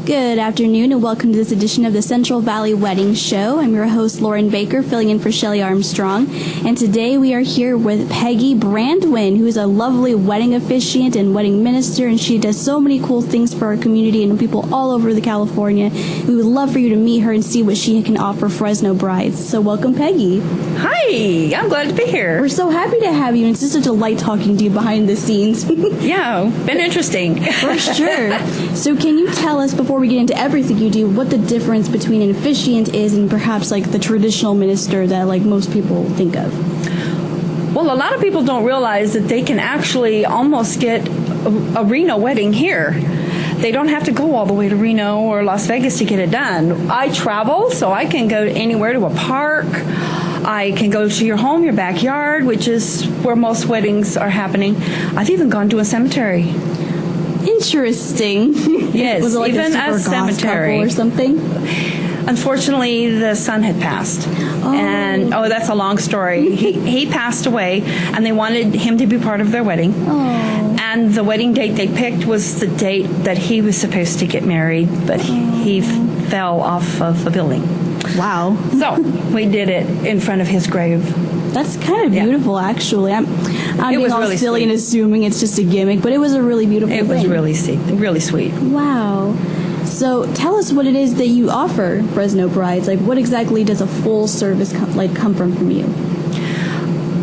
Good afternoon and welcome to this edition of the Central Valley Wedding Show. I'm your host, Lauren Baker, filling in for Shelly Armstrong. And today we are here with Peggy Brandwein, who is a lovely wedding officiant and wedding minister, and she does so many cool things for our community and people all over the California. We would love for you to meet her and see what she can offer Fresno brides. So welcome, Peggy. Hi, I'm glad to be here. We're so happy to have you, and it's just a delight talking to you behind the scenes. Yeah, been interesting. For sure. So can you tell us, before we get into everything you do, what the difference between an officiant is and perhaps like the traditional minister that like most people think of? Well, a lot of people don't realize that they can actually almost get a Reno wedding here. They don't have to go all the way to Reno or Las Vegas to get it done. I travel, so I can go anywhere to a park. I can go to your home, your backyard, which is where most weddings are happening. I've even gone to a cemetery. Interesting. Yes, was it like even a cemetery or something? Unfortunately, the son had passed. And that's a long story. He passed away, and they wanted him to be part of their wedding. And the wedding date they picked was the date that he was supposed to get married, but he fell off of a building. Wow. So we did it in front of his grave. That's kind of beautiful, actually. I'm being all really silly sweet. and assuming it's just a gimmick, but it was a really beautiful thing. It was really sweet. Wow. So tell us what it is that you offer Fresno brides. Like, what exactly does a full service come from you?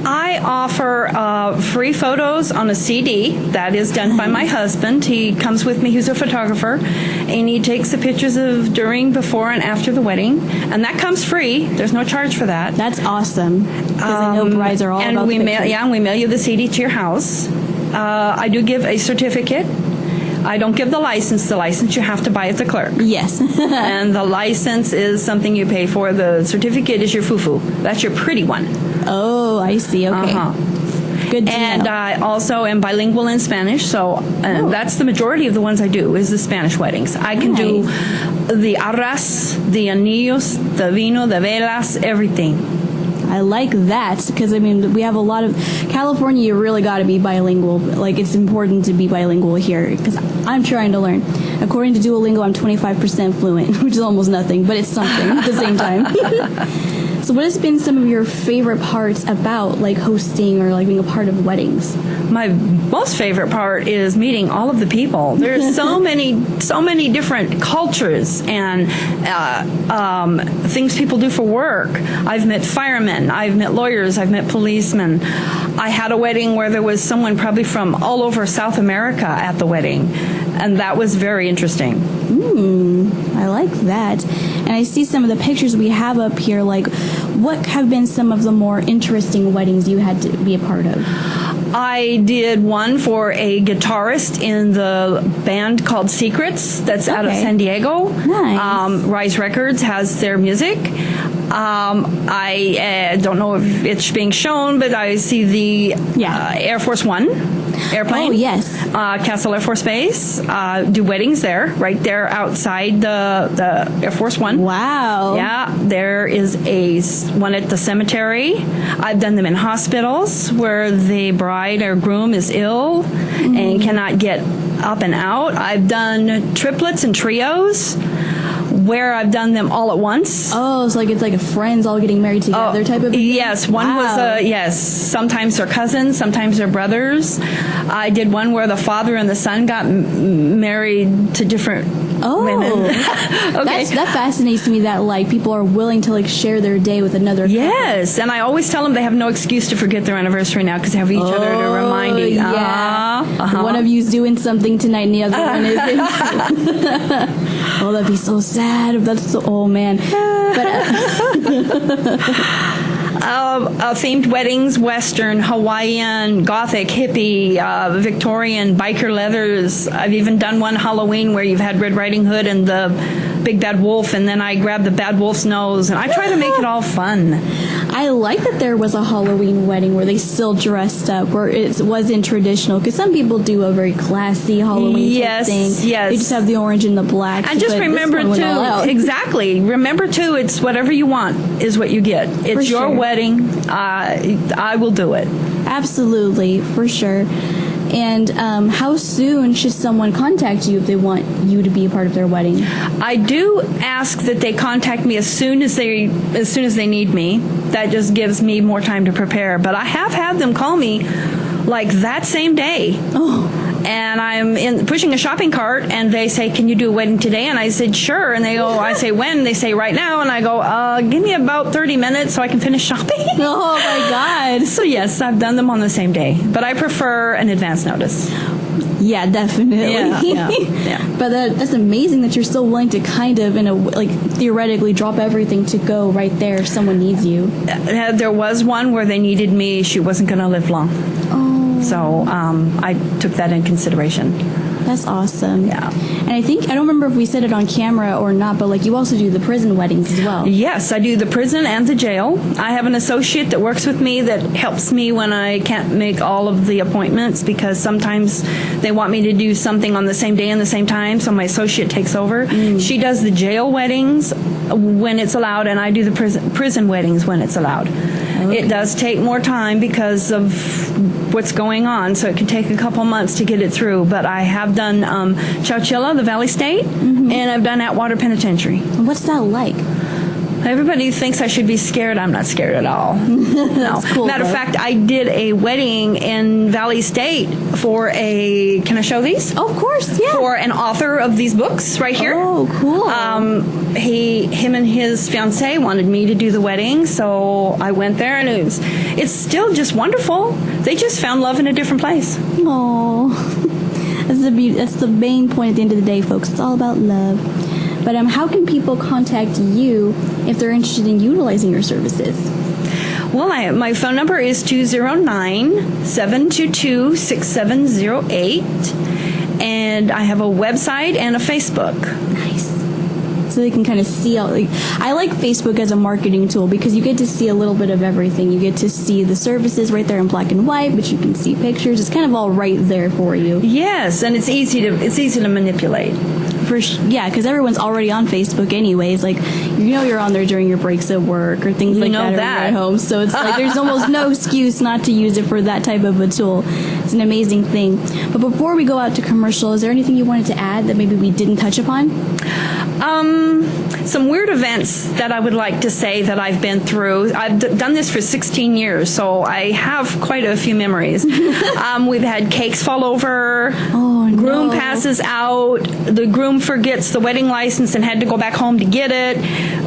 I offer free photos on a CD that is done by my husband. He comes with me. He's a photographer, and he takes the pictures of during, before, and after the wedding, and that comes free. There's no charge for that. That's awesome. Because I know brides are all and about we the mail, pictures. and we mail you the CD to your house. I do give a certificate. I don't give the license. The license you have to buy at the clerk. Yes. And the license is something you pay for. The certificate is your fufu. That's your pretty one. Oh, I see. Okay. Good to And know. I also am bilingual in Spanish, so that's the majority of the ones I do is the Spanish weddings. I can do the arras, the anillos, the vino, the velas, everything. I like that because, I mean, we have a lot of California. You really got to be bilingual. Like, it's important to be bilingual here because I'm trying to learn. According to Duolingo, I'm 25% fluent, which is almost nothing, but it's something at the same time. So what has been some of your favorite parts about like hosting or like being a part of weddings? My most favorite part is meeting all of the people. There's so many different cultures and things people do for work. I've met firemen, I've met lawyers, I've met policemen. I had a wedding where there was someone probably from all over South America at the wedding, and that was very interesting. I like that. And I see some of the pictures we have up here. Like, what have been some of the more interesting weddings you had to be a part of? I did one for a guitarist in the band called Secrets that's out of San Diego. Nice. Rise Records has their music. I don't know if it's being shown, but I see the Air Force One airplane. Oh, yes. Castle Air Force Base. Do weddings there, right there outside the Air Force One. Wow. Yeah, there is one at the cemetery. I've done them in hospitals where the bride or groom is ill and cannot get up and out. I've done triplets and trios where I've done them all at once. Oh, so like it's like a friends all getting married together type of thing? Yes, one was sometimes they're cousins, sometimes they're brothers. I did one where the father and the son got married to different women. Okay. That fascinates me that like people are willing to like share their day with another couple. Yes, and I always tell them they have no excuse to forget their anniversary now because they have each other to remind you. One of you's doing something tonight and the other one isn't. Oh, that'd be so sad if that's man. But themed weddings, Western, Hawaiian, Gothic, hippie, Victorian, biker leathers. I've even done one Halloween where you've had Red Riding Hood and the big bad wolf, and then I grab the bad wolf's nose, and I try to make it all fun. I like that there was a Halloween wedding where they still dressed up, where it wasn't traditional, because some people do a very classy Halloween type thing. Yes. They just have the orange and the black. And just remember, too, exactly, remember, too, it's whatever you want is what you get. It's your wedding. I will do it. Absolutely, for sure. And how soon should someone contact you if they want you to be a part of their wedding? I do ask that they contact me as soon as they need me. That just gives me more time to prepare. But I have had them call me like that same day. Oh. And I'm pushing a shopping cart, and they say, "Can you do a wedding today?" And I said, "Sure." And they go, I say, "When?" They say, "Right now." And I go, "Give me about 30 minutes so I can finish shopping." Oh my God. So yes, I've done them on the same day, but I prefer an advance notice. Yeah, definitely. Yeah. But that's amazing that you're still willing to kind of, theoretically drop everything to go right there if someone needs you. There was one where they needed me. She wasn't going to live long. Oh. So I took that in consideration. That's awesome. Yeah. And I don't remember if we said it on camera or not, but you also do the prison weddings as well. Yes, I do the prison and the jail. I have an associate that works with me that helps me when I can't make all of the appointments, because sometimes they want me to do something on the same day and the same time, so my associate takes over. She does the jail weddings when it's allowed, and I do the prison weddings when it's allowed. Okay. It does take more time because of what's going on, so it can take a couple months to get it through. But I have done Chowchilla, the Valley State, and I've done Atwater Penitentiary. What's that like? Everybody thinks I should be scared. I'm not scared at all. No. Cool, Matter of fact, I did a wedding in Valley State for can I show these? Oh, of course, yeah. For an author of these books right here. Oh, cool. Him and his fiancée wanted me to do the wedding, so I went there, and it's still just wonderful. They just found love in a different place. Oh, that's the main point at the end of the day, folks. It's all about love. But how can people contact you if they're interested in utilizing your services? Well, my phone number is 209-722-6708, and I have a website and a Facebook. Nice. So they can kind of see I like Facebook as a marketing tool because you get to see a little bit of everything. You get to see the services right there in black and white, but you can see pictures. It's kind of all right there for you. Yes, and it's easy to manipulate. Yeah, because everyone's already on Facebook anyways. You're on there during your breaks at work or things like that. Or you're at home. So it's there's almost no excuse not to use it for that type of a tool. It's an amazing thing. But before we go out to commercial, is there anything you wanted to add that maybe we didn't touch upon? Some weird events that I would like to say that I've been through. I've done this for 16 years, so I have quite a few memories. We've had cakes fall over. Oh, no. Groom passes out. The groom forgets the wedding license and had to go back home to get it.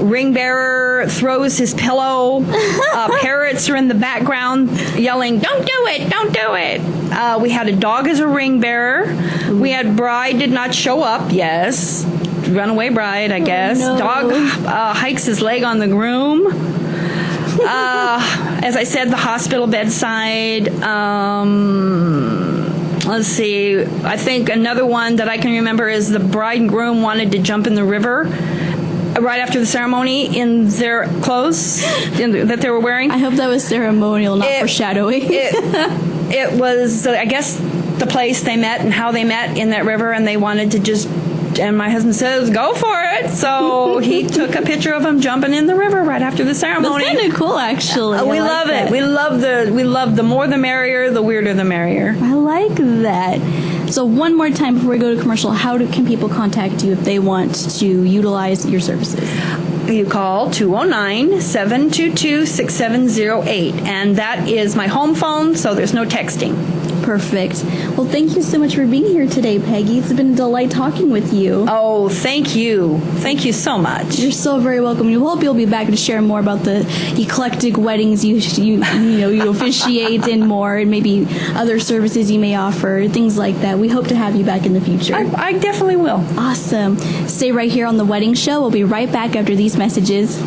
Ring bearer throws his pillow. Parrots are in the background yelling, "Don't do it! Don't do it!" We had a dog as a ring bearer. We had bride did not show up. Yes. Runaway bride, I guess. No. Dog hikes his leg on the groom. As I said, the hospital bedside. Let's see. I think another one that I can remember is the bride and groom wanted to jump in the river right after the ceremony in their clothes that they were wearing. I hope that was ceremonial, not foreshadowing. It was, I guess, the place they met and how they met in that river, and they wanted to just. And my husband says, "Go for it." So he took a picture of him jumping in the river right after the ceremony. That's kind of cool, actually. We love it. We love the more the merrier, the weirder the merrier. I like that. So one more time before we go to commercial, can people contact you if they want to utilize your services? You call 209-722-6708, and that is my home phone, so there's no texting. Perfect. Well, thank you so much for being here today, Peggy. It's been a delight talking with you. Oh, thank you. Thank you so much. You're so very welcome. We hope you'll be back to share more about the eclectic weddings you officiate and more, and maybe other services you may offer, things like that. We hope to have you back in the future. I definitely will. Awesome. Stay right here on The Wedding Show. We'll be right back after these messages.